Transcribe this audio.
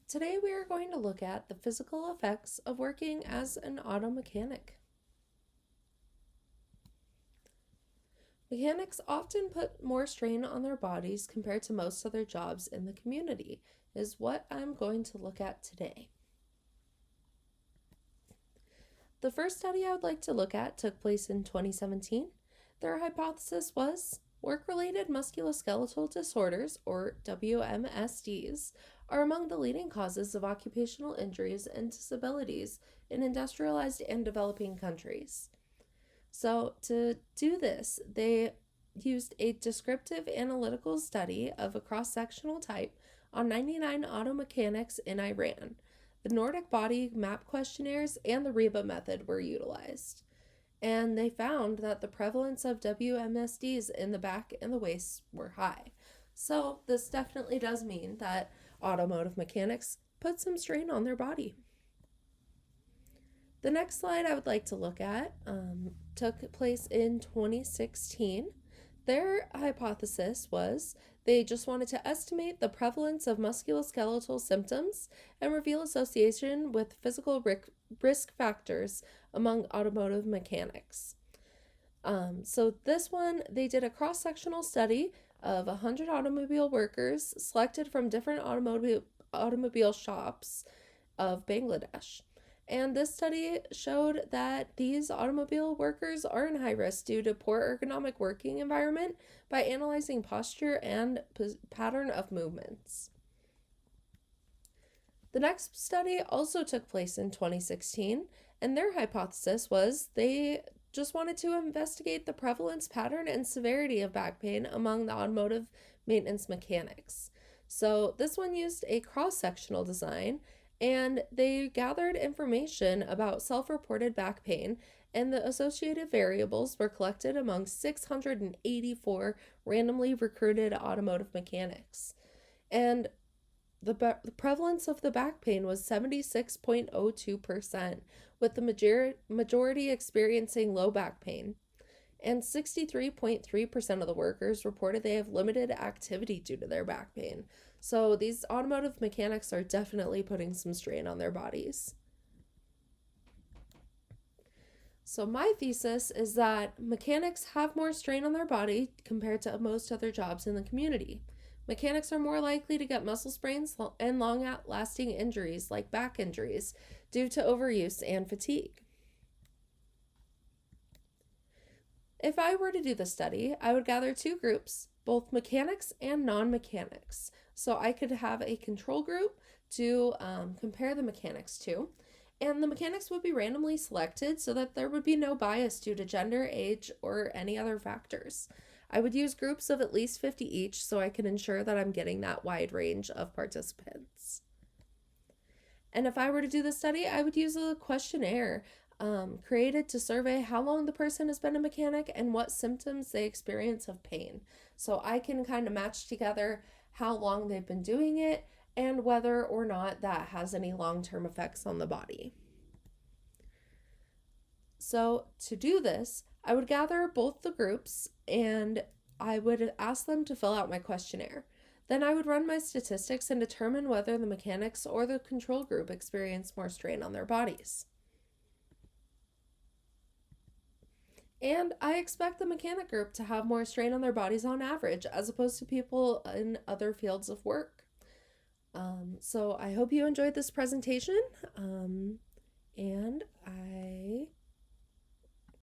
Today we are going to look at the physical effects of working as an auto mechanic. Mechanics often put more strain on their bodies compared to most other jobs in the community, is what I'm going to look at today. The first study I would like to look at took place in 2017. Their hypothesis was work-related musculoskeletal disorders, or WMSDs, are among the leading causes of occupational injuries and disabilities in industrialized and developing countries. So, to do this, they used a descriptive analytical study of a cross sectional type on 99 auto mechanics in Iran. The Nordic body map questionnaires and the REBA method were utilized. And they found that the prevalence of WMSDs in the back and the waist were high. So, this definitely does mean that automotive mechanics put some strain on their body. The next slide I would like to look at took place in 2016. Their hypothesis was they just wanted to estimate the prevalence of musculoskeletal symptoms and reveal association with physical risk factors among automotive mechanics. So this one, they did a cross-sectional study of 100 automobile workers selected from different automobile shops of Bangladesh. And this study showed that these automobile workers are in high risk due to poor ergonomic working environment by analyzing posture and pattern of movements. The next study also took place in 2016, and their hypothesis was they just wanted to investigate the prevalence, pattern, and severity of back pain among the automotive maintenance mechanics. So this one used a cross-sectional design, and they gathered information about self-reported back pain, and the associated variables were collected among 684 randomly recruited automotive mechanics. And the prevalence of the back pain was 76.02%, with the majority experiencing low back pain. And 63.3% of the workers reported they have limited activity due to their back pain. So these automotive mechanics are definitely putting some strain on their bodies. So my thesis is that mechanics have more strain on their body compared to most other jobs in the community. Mechanics are more likely to get muscle sprains and long-lasting injuries like back injuries due to overuse and fatigue. If I were to do the study, I would gather two groups, both mechanics and non-mechanics. So I could have a control group to compare the mechanics to, and the mechanics would be randomly selected so that there would be no bias due to gender, age, or any other factors. I would use groups of at least 50 each so I can ensure that I'm getting that wide range of participants. And if I were to do the study, I would use a questionnaire created to survey how long the person has been a mechanic and what symptoms they experience of pain. So I can kind of match together how long they've been doing it and whether or not that has any long-term effects on the body. So to do this, I would gather both the groups and I would ask them to fill out my questionnaire. Then I would run my statistics and determine whether the mechanics or the control group experience more strain on their bodies. And I expect the mechanic group to have more strain on their bodies on average as opposed to people in other fields of work. So I hope you enjoyed this presentation, and I